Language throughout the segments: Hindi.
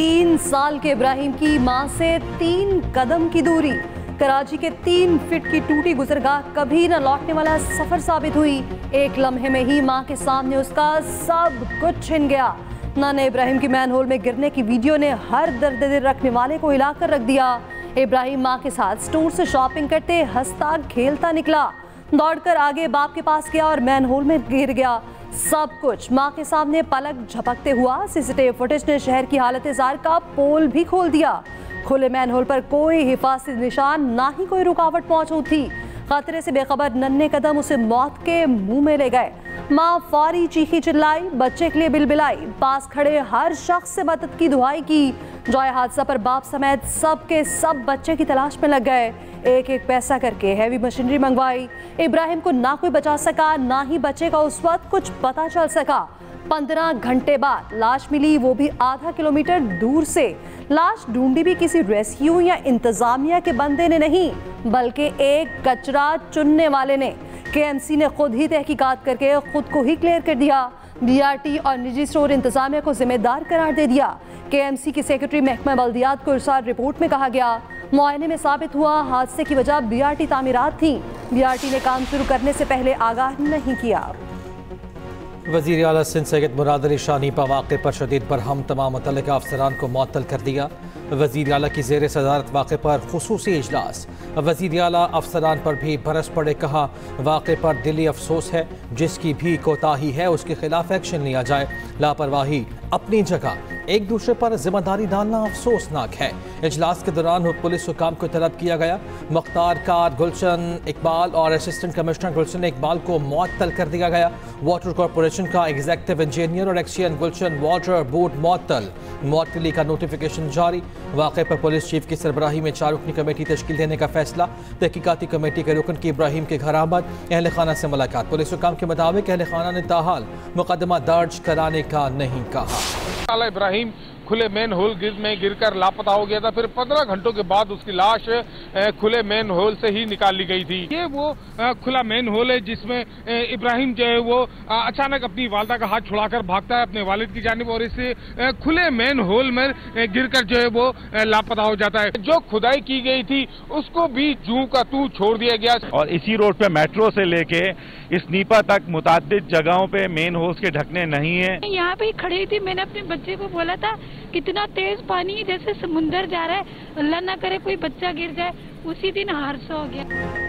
3 साल के इब्राहिम की मां से 3 कदम की दूरी। कराची के 3 फीट की टूटी गुजरगाह कभी न लौटने वाला सफर साबित हुई। एक लम्हे में ही मां के सामने उसका सब कुछ छिन गया। नाने इब्राहिम की मैनहोल में गिरने की वीडियो ने हर दर्द दिल रखने वाले को हिलाकर रख दिया। इब्राहिम मां के साथ स्टोर से शॉपिंग करते हंसता खेलता निकला, दौड़कर आगे बाप के पास गया और मैनहोल में गिर गया। सब कुछ मां के सामने पलक झपकते हुआ। सीसीटीवी फुटेज ने शहर की हालत जार का पोल भी खोल दिया। खुले मैनहोल पर कोई हिफाजती निशान, ना ही कोई रुकावट मौजूद थी। खतरे से बेखबर नन्हे कदम उसे मौत के मुंह में ले गए। मां फौरी चीखी चिल्लाई, बच्चे के लिए बिलबिलाई, पास खड़े हर शख्स से मदद की दुआई की। जॉय हादसा पर बाप समेत सब के सब बच्चे की तलाश में लग गए। एक एक पैसा करके हैवी मशीनरी मंगवाई। इब्राहिम को ना कोई बचा सका, ना ही बच्चे का उस वक्त कुछ पता चल सका। 15 घंटे बाद लाश मिली, वो भी आधा किलोमीटर दूर से। लाश ढूंढी भी किसी रेस्क्यू या इंतजामिया के बंदे ने नहीं, बल्कि एक कचरा चुनने वाले ने। केएमसी ने खुद ही तहकीकात करके खुद को ही क्लियर कर दिया। बीआरटी और निजी स्टोर इंतजामिया को जिम्मेदार करार दे दिया। केएमसी की सेक्रेटरी महकमा बल्दियात को इरसाल रिपोर्ट में कहा गया, मुआयने में साबित हुआ हादसे की वजह बीआरटी तामीरात थी। बीआरटी ने काम शुरू करने से पहले आगाह नहीं किया। वज़ीर आला सिंध सैयद मुराद अली शाह नीपा वाक़े पर शदीद बरहम तमाम मुतल्लिका अफसरान को मुअत्तल कर दिया। वज़ीर आला की ज़ेर सदारत वाक़े पर खुसूसी इजलास। वज़ीर आला अफसरान पर भी बरस पड़े, कहा वाक़े पर दिली अफसोस है, जिसकी भी कोताही है उसके खिलाफ एक्शन लिया जाए। लापरवाही अपनी जगह, एक दूसरे पर जिम्मेदारी डालना अफसोसनाक है। इजलास के दौरान पुलिस हुकाम को तलब किया गया। मुख्तार कार, गुलशन इकबाल और असिस्टेंट कमिश्नर गुलशन इकबाल को मुअत्तल कर दिया गया। वाटर कॉरपोरेशन का एग्जीक्यूटिव इंजीनियर और एक्सियन गुलशन वाटर बोर्ड मुअत्तली का नोटिफिकेशन जारी। वाक़े पर पुलिस चीफ की सरबराही में 4 रुकनी कमेटी तश्कील देने का फैसला। तहकीकाती कमेटी के रुकन की इब्राहिम के घर आमद, अहल खाना से मुलाकात। पुलिस हुकाम के मुताबिक अहल खाना ने ताहाल मुकदमा दर्ज कराने का नहीं कहा। इब्राहिम खुले मेन होल में गिरकर लापता हो गया था। फिर 15 घंटों के बाद उसकी लाश खुले मेन होल से ही निकाल ली गई थी। ये वो खुला मेन होल है जिसमें इब्राहिम जो है वो अचानक अपनी वालदा का हाथ छुड़ाकर भागता है अपने वालिद की जानिब और इस खुले मेन होल में गिरकर जो है वो लापता हो जाता है। जो खुदाई की गई थी उसको भी जू का तू छोड़ दिया गया। और इसी रोड पे मेट्रो से लेके इस नीपा तक मुताद्दिद जगहों पे मेन होल्स के ढकने नहीं है। यहाँ पे खड़ी थी, मैंने अपने बच्चे को बोला था कितना तेज पानी जैसे समुंदर जा रहा है, अल्लाह ना करे कोई बच्चा गिर जाए। उसी दिन हादसा हो गया।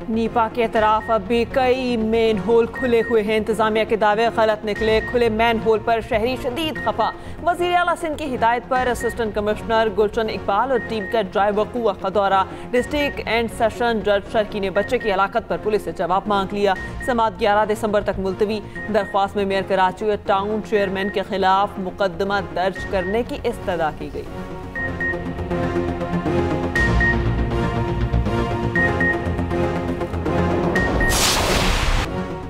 नीपा के तरफ अब भी कई मेन होल खुले हुए हैं। इंतजामिया के दावे गलत निकले। खुले मेन होल पर शहरी शदीद खफा। वज़ीर आला सिंध की हिदायत पर असिस्टेंट कमिश्नर गुलशन इकबाल और टीम का ड्राइव वकूआ का दौरा। डिस्ट्रिक्ट एंड सेशन जज शर्की ने बच्चे की हलाकत पर पुलिस से जवाब मांग लिया। समाअत 11 दिसंबर तक मुलतवी। दरख्वास्त में मेयर कराची और टाउन चेयरमैन के खिलाफ मुकदमा दर्ज करने की इस्तदा की गई।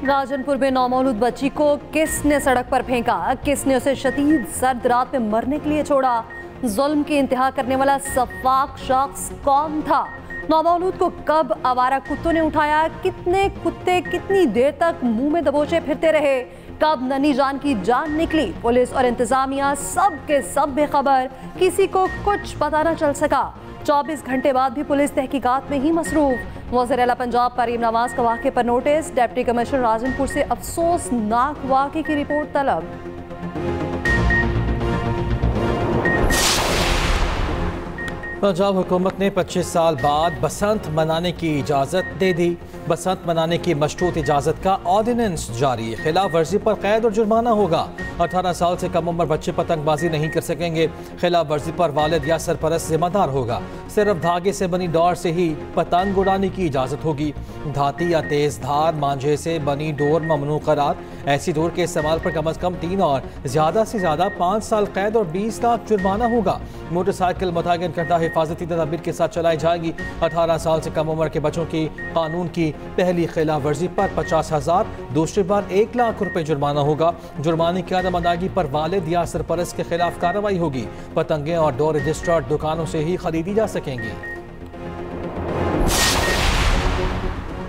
राजनपुर में नौमौलूद बच्ची को किसने सड़क पर फेंका, किसने उसे शदीद सर्द रात में मरने के लिए छोड़ा? जुल्म की इंतहा करने वाला सफाक शख्स कौन था? नौमौलूद को कब आवारा कुत्तों ने उठाया? कितने कुत्ते कितनी देर तक मुंह में दबोचे फिरते रहे? कब ननी जान की जान निकली? पुलिस और इंतजामिया सब के सब बेखबर, किसी को कुछ पता न चल सका। 24 घंटे बाद भी पुलिस तहकीकात में ही मसरूफ। वज़ीर आला पंजाब परीम नवाज का वाक़े पर नोटिस। डिप्टी कमिश्नर राजनपुर से अफसोसनाक वाक़े की रिपोर्ट तलब। पंजाब हुकूमत ने 25 साल बाद बसंत मनाने की इजाज़त दे दी। बसंत मनाने की मशरूत इजाज़त का ऑर्डिनेंस जारी। खिलाफ वर्जी पर कैद और जुर्माना होगा। 18 साल से कम उम्र बच्चे पतंगबाजी नहीं कर सकेंगे। खिलाफ वर्जी पर वालिद या सरपरस्त जिम्मेदार होगा। सिर्फ धागे से बनी डोर से ही पतंग उड़ाने की इजाज़त होगी। धाती या तेज धार मांझे से बनी डोर ममनू करार। ऐसी डोर के इस्तेमाल पर कम अज़ कम 3 और ज़्यादा से ज़्यादा 5 साल कैद और 20 लाख जुर्माना होगा। मोटरसाइकिल मुतय्यन करदा हिफाजती तदबीर के साथ चलाई जाएगी। 18 साल से कम उम्र के बच्चों की कानून की पहली खिलाफ वर्जी पर 50,000, दूसरी बार 1 लाख रुपए जुर्माना होगा। जुर्माने की अदम अदायगी पर वालिद या सरपरस्त के खिलाफ कार्रवाई होगी। पतंगें और डोर रजिस्टर्ड दुकानों से ही खरीदी जा सकेंगी।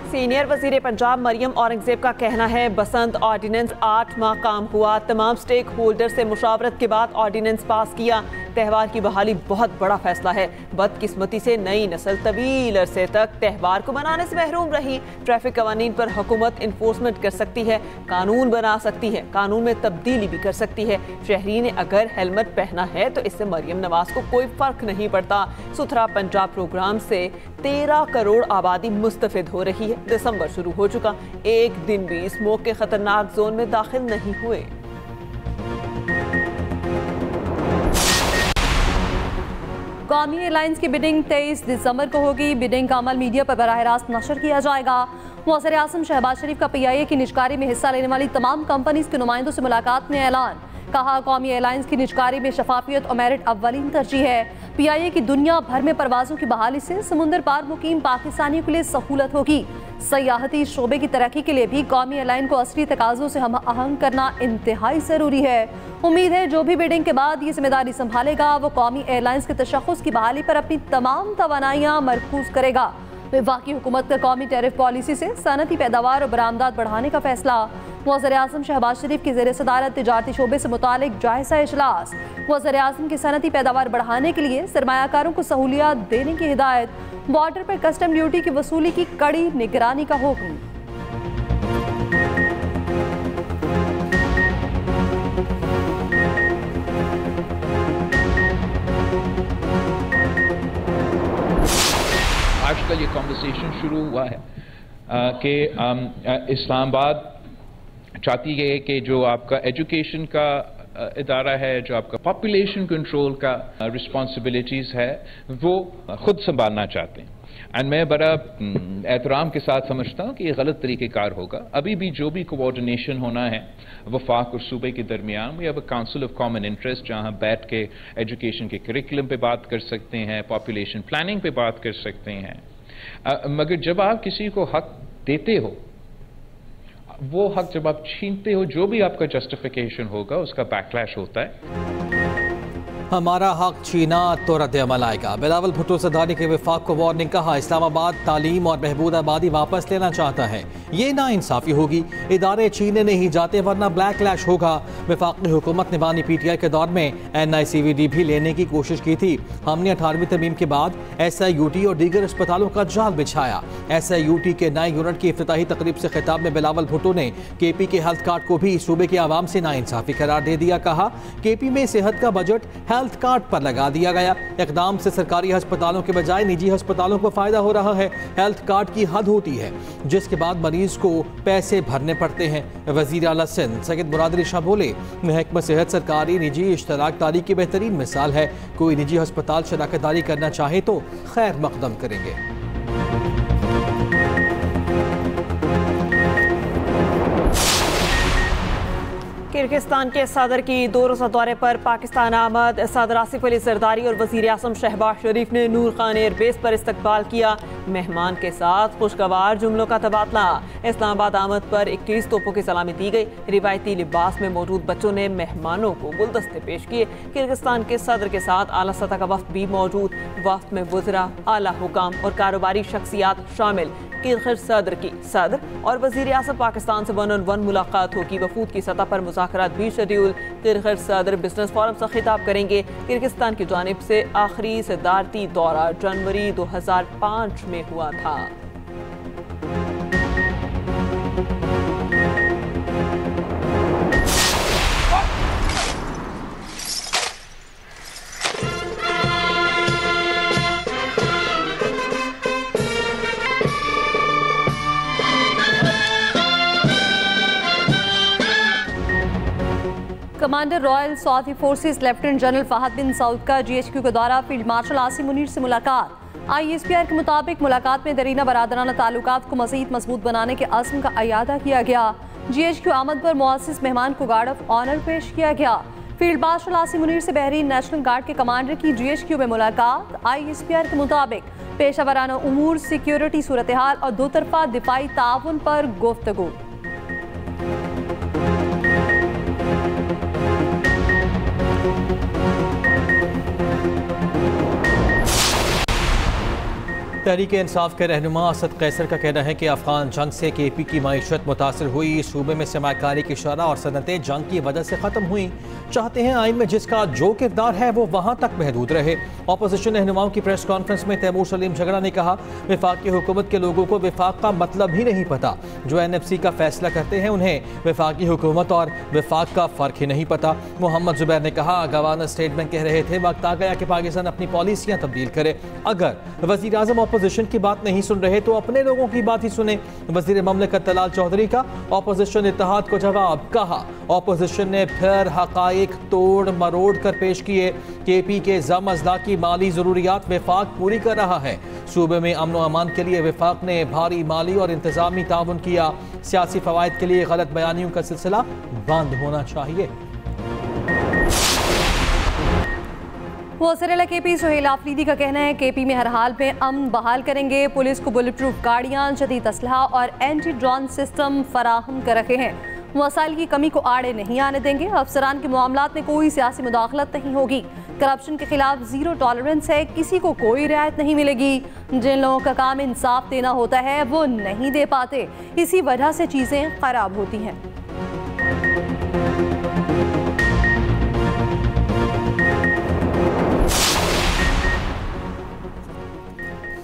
सीनियर वजीर पंजाब मरियम औरंगजेब का कहना है बसंत ऑर्डिनेंस 8 माह काम हुआ, तमाम स्टेक होल्डर से मुशावरत के बाद ऑर्डिनेंस पास किया। त्यौहार की बहाली बहुत बड़ा फैसला है। बदकिस्मती से नई नस्ल तवील अरसे तक त्यौहार को मनाने से महरूम रही। ट्रैफिक कवानीन पर हुकूमत इन्फोर्समेंट कर सकती है, कानून बना सकती है, कानून में तब्दीली भी कर सकती है। शहरी ने अगर हेलमेट पहना है तो इससे मरियम नवाज को कोई फर्क नहीं पड़ता। सुथरा पंजाब प्रोग्राम से 13 करोड़ आबादी मुस्तफिद हो रही है। दिसंबर शुरू हो चुका, एक दिन भी स्मोक के खतरनाक जोन में दाखिल नहीं हुए। कौमी एयरलाइंस की बिडिंग 23 दिसंबर को होगी। बिडिंग का अमल मीडिया पर बराह रास्त नशर किया जाएगा। वज़ीर आज़म शहबाज शरीफ का PIA की निजकारी में हिस्सा लेने वाली तमाम कंपनीज के नुमाइंदों से मुलाकात में ऐलान। कहा, कौमी एयरलाइंस की निजकारी में शफाफियत और मेरिट अव्वलीन तरजीह है। PIA की दुनिया भर में परवाजों की बहाली से समुंदर पार मुकीम पाकिस्तानियों के लिए सहूलत होगी। सयाहती शोबे की तरक्की के लिए भी कौमी एयरलाइन को असली तकाज़ों से हम आहंग करना इंतहाई ज़रूरी है। उम्मीद है जो भी बिडिंग के बाद ये जिम्मेदारी संभालेगा वो कौमी एयरलाइंस के तशख़्ख़ुस की बहाली पर अपनी तमाम तवानाइयाँ मरकूज़ करेगा। वफाकी हुकूमत का कौमी टैरिफ पॉलिसी से सनती पैदावार और बरामदात बढ़ाने का फैसला। वज़ीर आज़म शहबाज शरीफ की ज़ेर सदारत तिजारती शोबे से मुतालिक जायज़ा इजलास। वज़ीर आज़म की सनती पैदावार बढ़ाने के लिए सरमायाकारों को सहूलियात देने की हिदायत। बॉर्डर पर कस्टम ड्यूटी की वसूली की कड़ी निगरानी का हुक्म। आजकल ये कॉन्वर्सेशन शुरू हुआ है कि इस्लामाबाद चाहती है कि जो आपका एजुकेशन का इदारा है, जो आपका पॉपुलेशन कंट्रोल का रिस्पॉन्सिबिलिटीज़ है, वो खुद संभालना चाहते हैं। एंड मैं बड़ा एहतराम के साथ समझता हूँ कि ये गलत तरीक़ेकार होगा। अभी भी जो भी कोऑर्डिनेशन होना है वफाक और सूबे के दरमियान, we have a council of common interest जहाँ बैठ के एजुकेशन के करिकुलम पे बात कर सकते हैं, पॉपुलेशन प्लानिंग पे बात कर सकते हैं। मगर जब आप किसी को हक देते हो, वो हक जब आप छीनते हो, जो भी आपका जस्टिफिकेशन होगा उसका बैकलैश होता है। हमारा हक छीना तो रद्द अमल आएगा। बिलावल भुट्टो ज़रदारी के वफाक को वार्निंग। कहा, इस्लामाबाद तालीम और महबूद आबादी वापस लेना चाहता है। ये नाइंसाफ़ी होगी, इदारे छीने नहीं जाते वरना ब्लैकलैश होगा। वफाकी हुकूमत ने बानी PTI के दौर में NICVD भी लेने की कोशिश की थी। हमने 18वीं तरमीम के बाद SIUT और दीगर अस्पतालों का जाल बिछाया। SIUT के नए यूनिट की इफ्तिताही तकरीब से खिताब में बिलावल भुट्टो ने KP के हेल्थ कार्ड को भी सूबे के आवाम से नाइंसाफ़ी करार दे दिया। कहा, KP में सेहत का बजट हेल्थ कार्ड पर लगा दिया गया। इकदाम से सरकारी अस्पतालों के बजाय निजी अस्पतालों को फायदा हो रहा है। हेल्थ कार्ड की हद होती है जिसके बाद मरीज को पैसे भरने पड़ते हैं। वजीर आला सिंध सैयद मुराद अली शाह बोले, महकमा सेहत सरकारी निजी इश्तराकदारी की बेहतरीन मिसाल है। कोई निजी अस्पताल शराकतदारी करना चाहे तो खैर मकदम करेंगे। किर्गिस्तान के सदर की 2 रोज़ा दौरे पर पाकिस्तान आमद। सदर आसिफ अली जरदारी और वज़ीर आज़म शहबाज शरीफ ने नूर खान एयरबेस पर इस्तकबाल किया। मेहमान के साथ खुशगवार जुमलों का तबादला। इस्लामाबाद आमद पर 21 तोपों की सलामी दी गई। रिवायती लिबास में मौजूद बच्चों ने मेहमानों को गुलदस्ते पेश किए। किर्गिस्तान के सदर के साथ आला सतह का वफ्द भी मौजूद। वफ्द में वज़रा, आला हुकाम और कारोबारी शख्सियात शामिल। किर्गिज़ सदर की सदर और वज़ीर आज़म पाकिस्तान से 1-on-1 मुलाकात होगी। वफूद की सतह पर मुज़ाकरात भी शेड्यूल। किर्गिज़ सदर बिजनेस फोरम से खिताब करेंगे। किर्गिस्तान की जानिब से आखिरी सदारती दौरा जनवरी 2005 में हुआ था। Commander royal Saudi forces lieutenant general Fahad bin Saud का GHQ के दौरा। फील्ड मार्शल आसिम मुनीर से मुलाकात। ISPR के मुताबिक मुलाकात में दरीना बरादराना ताल्लुकात को मज़ीद मजबूत बनाने के अज़्म का अयादा किया गया। GHQ आमद पर मुअज़्ज़िज़ मेहमान को गार्ड ऑफ ऑनर पेश किया गया। फील्ड मार्शल आसिम मुनीर से बहरीन नेशनल गार्ड के कमांडर की GHQ में मुलाकात। ISPR के मुताबिक पेशा वराना उमूर, सिक्योरिटी सूरत हाल और दो तरफा दिफाई ताउन पर गुफ्तगू। तहरीक इंसाफ के रहनुमा असद कैसर का कहना है कि अफगान जंग से KP की मईशत मुतासर हुई। सूबे में सरमाकारी की शरह और सनतें जंग की वजह से ख़त्म हुई। चाहते हैं आइन में जिसका जो किरदार है वो वहाँ तक महदूद रहे। अपोजिशन रहनुमाओं की प्रेस कॉन्फ्रेंस में तैमूर सलीम झगड़ा ने कहा, वफाकी हुकूमत के लोगों को वफाक का मतलब ही नहीं पता। जो NFC का फैसला करते हैं उन्हें वफाकी हुकूमत और वफाक का फ़र्क ही नहीं पता। मोहम्मद जुबैर ने कहा, गवर्नर स्टेटमेंट कह रहे थे वक्त आ गया कि पाकिस्तान अपनी पॉलिसियाँ तब्दील करे। अगर वज़ीर आज़म अपोजिशन की बात नहीं सुन रहे तो अपने लोगों की बात ही सुने। वज़ीर ममलिकत तलाल चौधरी का अपोजिशन इत्तेहाद को जवाब। कहा, अपोजिशन ने फिर हक़ाइक़ तोड़ मरोड़ कर पेश किए। KP के ज़म अज़ला की माली ज़रूरियात वफाक पूरी कर रहा है। सूबे में अमन व अमान के लिए वफाक ने भारी माली और इंतज़ामी ताउन किया। सियासी फ़वाइद के लिए गलत बयानियों का सिलसिला बंद होना चाहिए। वज़ीर KP सुहेल आफरीदी का कहना है, KP में हर हाल में अमन बहाल करेंगे। पुलिस को बुलेट प्रूफ गाड़ियाँ, जदीद असलहा और एंटी ड्रोन सिस्टम फराहम कर रखे हैं। वसाइल की कमी को आड़े नहीं आने देंगे। अफसरान के मामलात में कोई सियासी मुदाखलत नहीं होगी। करप्शन के खिलाफ ज़ीरो टॉलरेंस है, किसी को कोई रियायत नहीं मिलेगी। जिन लोगों का काम इंसाफ देना होता है वो नहीं दे पाते, इसी वजह से चीज़ें खराब होती हैं।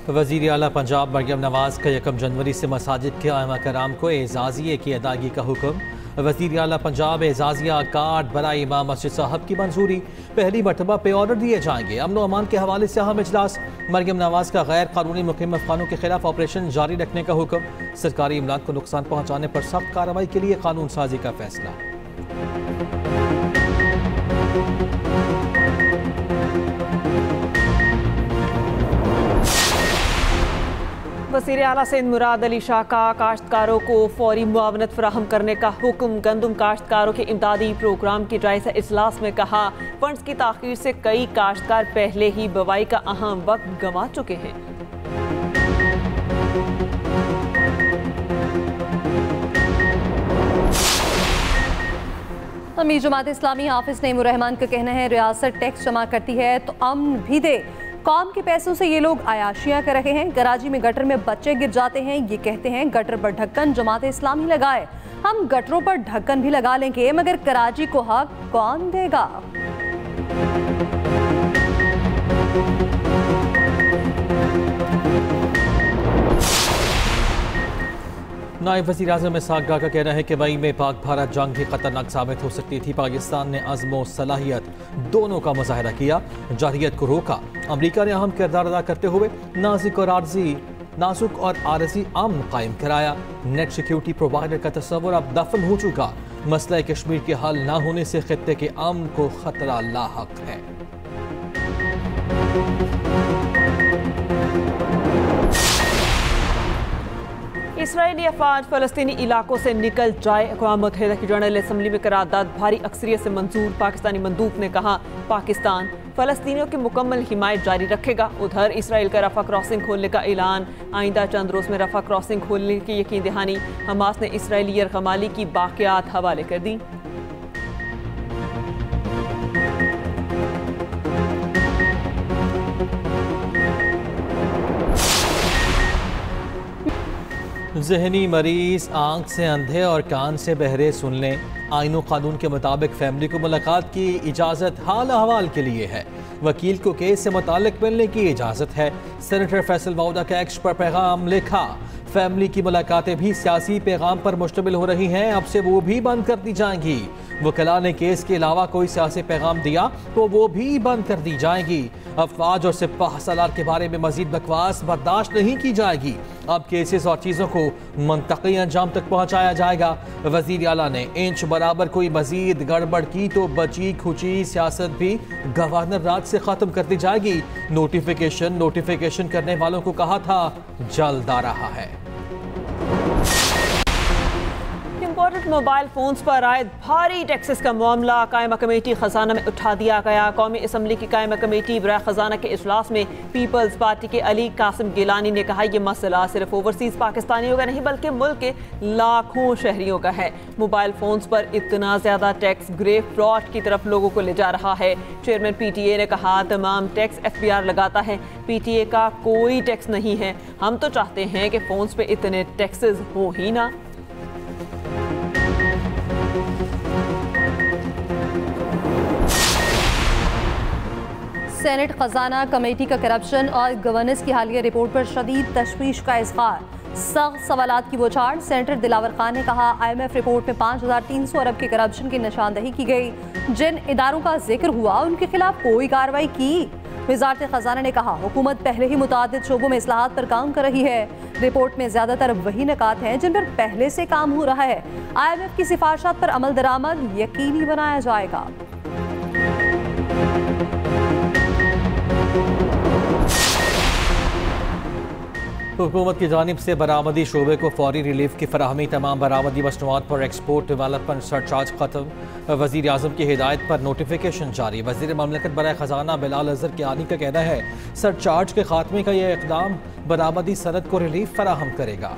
वज़ीर आला पंजाब मरियम नवाज़ का 1 जनवरी से मसाजिद के आइमा कराम को एजाज़िये की अदायगी का हुक्म। वज़ीर आला पंजाब एजाज़िया कार्ड बराए इमाम मस्जिद साहब की मंजूरी पहली मरतबा पे ऑर्डर दिए जाएंगे। अमन व अमान के हवाले से अहम इजलास। मरियम नवाज़ का गैर कानूनी मुक़िम अफ़गानों के खिलाफ ऑपरेशन जारी रखने का हुक्म। सरकारी इमदाद को नुकसान पहुँचाने पर सख्त कार्रवाई के लिए कानून साजी का फैसला। वज़ीर आला सिंध मुराद अली शाह का काश्तकारों को फौरी मुआवनत फराहम करने का हुक्म। गंदम काश्तकारों के इमदादी प्रोग्राम के जायज़ा इजलास में कहा, फंड्स की ताख़ीर से कई काश्तकार पहले ही बवाई का अहम वक्त गंवा चुके हैं। अमीर जमात इस्लामी हाफिज नईमुर रहमान का कहना है, रियासत टैक्स जमा करती है तो अमन भी दे। कौम के पैसों से ये लोग अयाशियाँ कर रहे हैं। कराची में गटर में बच्चे गिर जाते हैं, ये कहते हैं गटर पर ढक्कन जमात इस्लामी लगाए। हम गटरों पर ढक्कन भी लगा लेंगे मगर कराची को हक कौन देगा। नायब वज़ीर आज़म इसहाक़ डार का कहना है कि मई में पाक भारत जंग भी खतरनाक साबित हो सकती थी। पाकिस्तान ने अज़्म और सलाहियत दोनों का मुज़ाहिरा किया, जारहियत को रोका। अमरीका ने अहम किरदार अदा करते हुए नाजुक और आरज़ी अमन कायम कराया। नेट सिक्योरिटी प्रोवाइडर का तस्वुर अब दफन हो चुका। मसला कश्मीर के हल न होने से खित्ते के अमन को खतरा लाहक है। इसराइली अफवाज फ़लस्तीनी इलाकों से निकल जाए। अक़वाम मुत्तहिदा की जनरल असम्बली में करारदाद भारी अक्सरियत से मंजूर। पाकिस्तानी मंदूब ने कहा, पाकिस्तान फ़लस्तीनियों की मुकम्मल हिमायत जारी रखेगा। उधर इसराइल का रफ़ा क्रॉसिंग खोलने का ऐलान। आइंदा चंद रोज़ में रफ़ा क्रॉसिंग खोलने की यकीन दहानी। हमास ने इसराइली यरगमाली की बाक़ियात हवाले कर दी। ज़हनी मरीज आँख से अंधे और कान से बहरे सुन लें। आईन कानून के मुताबिक फैमिली को मुलाकात की इजाज़त हाल अहवाल के लिए है। वकील को केस से मुताल्लिक मिलने की इजाज़त है। सेनेटर फैसल वाउदा का एक्स पर पैगाम लिखा, फैमिली की मुलाकातें भी सियासी पैगाम पर मुश्तमिल हो रही हैं, अब से वो भी बंद कर दी जाएंगी। वकला ने केस के अलावा कोई सियासी पैगाम दिया तो वो भी बंद कर दी जाएंगी। अफवाज और सिपाह सालार के बारे में मजीद बकवास बर्दाश्त नहीं की जाएगी। अब केसेस और चीज़ों को मंतकी अंजाम तक पहुँचाया जाएगा। वज़ीर आला ने इंच बराबर कोई मजीद गड़बड़ की तो बची खुची सियासत भी गवर्नर राज से ख़त्म कर दी जाएगी। नोटिफिकेशन करने वालों को कहा था, जल्द आ रहा है। इम्पोर्टेड मोबाइल फोन्स पर आयद भारी टैक्सेस का मामला कायमा कमेटी खजाना में उठा दिया गया। कौमी असम्बली की कायमा कमेटी बराए खजाना के इजलास में पीपल्स पार्टी के अली कासिम गिलानी ने कहा यह मसला सिर्फ ओवरसीज पाकिस्तानियों का नहीं बल्कि मुल्क के लाखों शहरियों का है। मोबाइल फोन्स पर इतना ज्यादा टैक्स ग्रे फ्रॉड की तरफ लोगों को ले जा रहा है। चेयरमैन PTA ने कहा तमाम टैक्स FBR लगाता है, PTA का कोई टैक्स नहीं है। हम तो चाहते हैं कि फोन्स पे इतने टैक्सेस हो ही ना। सेनेट खजाना कमेटी का करप्शन और गवर्नेंस की हालिया रिपोर्ट पर शदीद तशवीश का इजहार। सख्त सवालात की बौछार। सेनेटर दिलावर खान ने कहा IMF रिपोर्ट में 5300 अरब के करप्शन की निशानदही की गई। जिन इदारों का जिक्र हुआ उनके खिलाफ कोई कार्रवाई की। वजारत खजाना ने कहा हुकूमत पहले ही मुतादिद शोबों में इस्लाहात पर काम कर रही है। रिपोर्ट में ज्यादातर वही नकात हैं जिन पर पहले से काम हो रहा है। IMF की सिफारिशात पर अमल दरामद यकीनी बनाया जाएगा। हुकूमत की जानिब से बरामदी शोबे को फौरी रिलीफ की फराहमी। तमाम बरामदी मसनूआत पर एक्सपोर्ट डेवलपमेंट सरचार्ज खत्म। वज़ीर आज़म की हिदायत पर नोटिफिकेशन जारी। वज़ीर ममलकत बराए ख़जाना बिलाल अज़हर कियानी का कहना है सरचार्ज के खात्मे का यह इक़दाम बरामदी सनद को रिलीफ फराहम करेगा।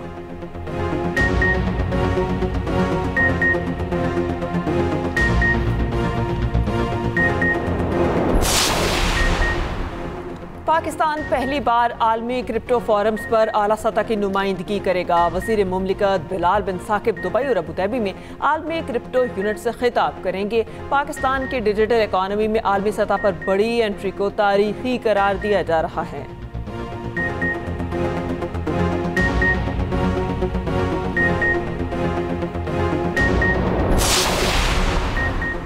पाकिस्तान पहली बार आलमी क्रिप्टो फोरम्स पर आला सतह की नुमाइंदगी करेगा। वज़ीर मुमलिकत बिलाल बिन साकिब दुबई और अबू धाबी में आलमी क्रिप्टो यूनिट से खिताब करेंगे। पाकिस्तान की डिजिटल इकॉनमी में आलमी सतह पर बड़ी एंट्री को तारीखी करार दिया जा रहा है।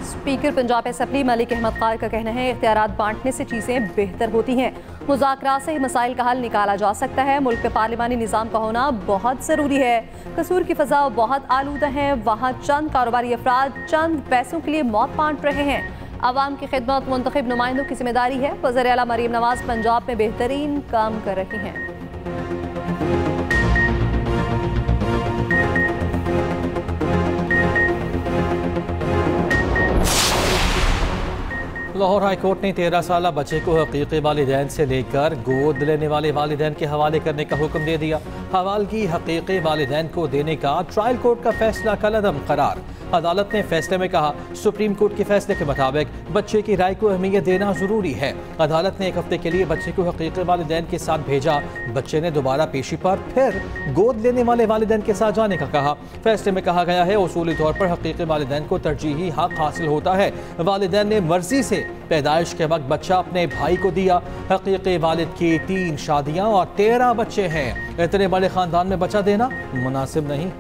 स्पीकर पंजाब असेंबली मलिक अहमद खान का कहना है इख्तियारात बांटने से चीज़ें बेहतर होती हैं। मुज़ाकरात से मसाइल का हल निकाला जा सकता है। मुल्क में पार्लिमानी निज़ाम का होना बहुत ज़रूरी है। कसूर की फ़ज़ा बहुत आलूदा है। वहाँ चंद कारोबारी अफराद चंद पैसों के लिए मौत बांट रहे हैं। अवाम की खिदमत मुंतखब नुमाइंदों की जिम्मेदारी है। वज़ीर आला मरीम नवाज पंजाब में बेहतरीन काम कर रही हैं। लाहौर हाई कोर्ट ने 13 साला बच्चे को हकीकी वालिदैन से लेकर गोद लेने वाले वालिदैन के हवाले करने का हुक्म दे दिया। हवालगी हकीकी वालिदैन को देने का ट्रायल कोर्ट का फैसला कलअदम करार। अदालत ने फैसले में कहा सुप्रीम कोर्ट के फैसले के मुताबिक बच्चे की राय को अहमियत देना जरूरी है। अदालत ने 1 हफ्ते के लिए बच्चे को हकीकी वालिदैन के साथ भेजा। बच्चे ने दोबारा पेशी पर फिर गोद लेने वाले वालिदैन के साथ जाने का कहा। फैसले में कहा गया है उसूली तौर पर हकीकी वालिदैन को तरजीही हक हासिल होता है। वालिदैन ने मर्जी से पैदाइश के वक्त बच्चा अपने भाई को दिया। हकीकी वालिद की 3 शादियां और 13 बच्चे हैं। इतने बड़े खानदान में बच्चा देना मुनासिब नहीं।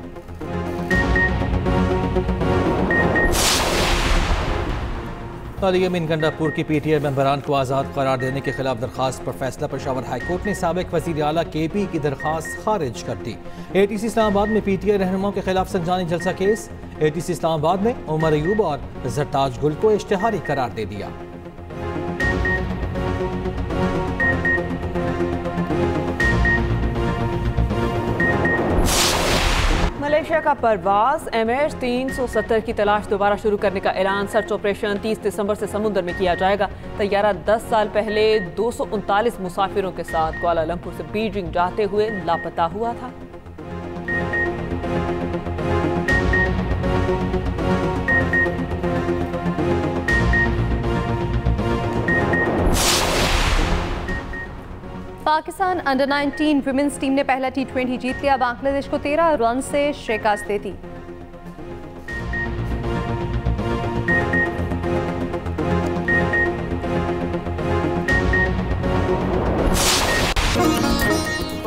अली अमीन गंडापुर की PTI मेंबरान को आज़ाद करार देने के खिलाफ दरखास्त पर फैसला। पेशावर हाई कोर्ट ने साबिक वज़ीर आला KP की दरखास्त खारिज कर दी। ATC इस्लामाबाद में PTI रहनुमाओं के खिलाफ संजानी जलसा केस। ATC इस्लामाबाद ने उमर अयूब और जरताज गुल को इश्तिहारी करार दे दिया। मलेशिया का परवाज MH370 की तलाश दोबारा शुरू करने का ऐलान। सर्च ऑपरेशन 30 दिसंबर से समुद्र में किया जाएगा। तैयारा 10 साल पहले 239 मुसाफिरों के साथ कुआलालंपुर से बीजिंग जाते हुए लापता हुआ था। पाकिस्तान अंडर 19 वुमेन्स टीम ने पहला T20 जीत लिया। बांग्लादेश को 13 रन से शिकस्त दे दी।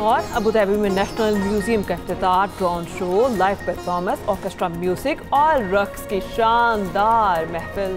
और अबू धाबी में नेशनल म्यूजियम का इफ्तिताह, drone show, live performance, orchestra music और रक्स की शानदार महफिल।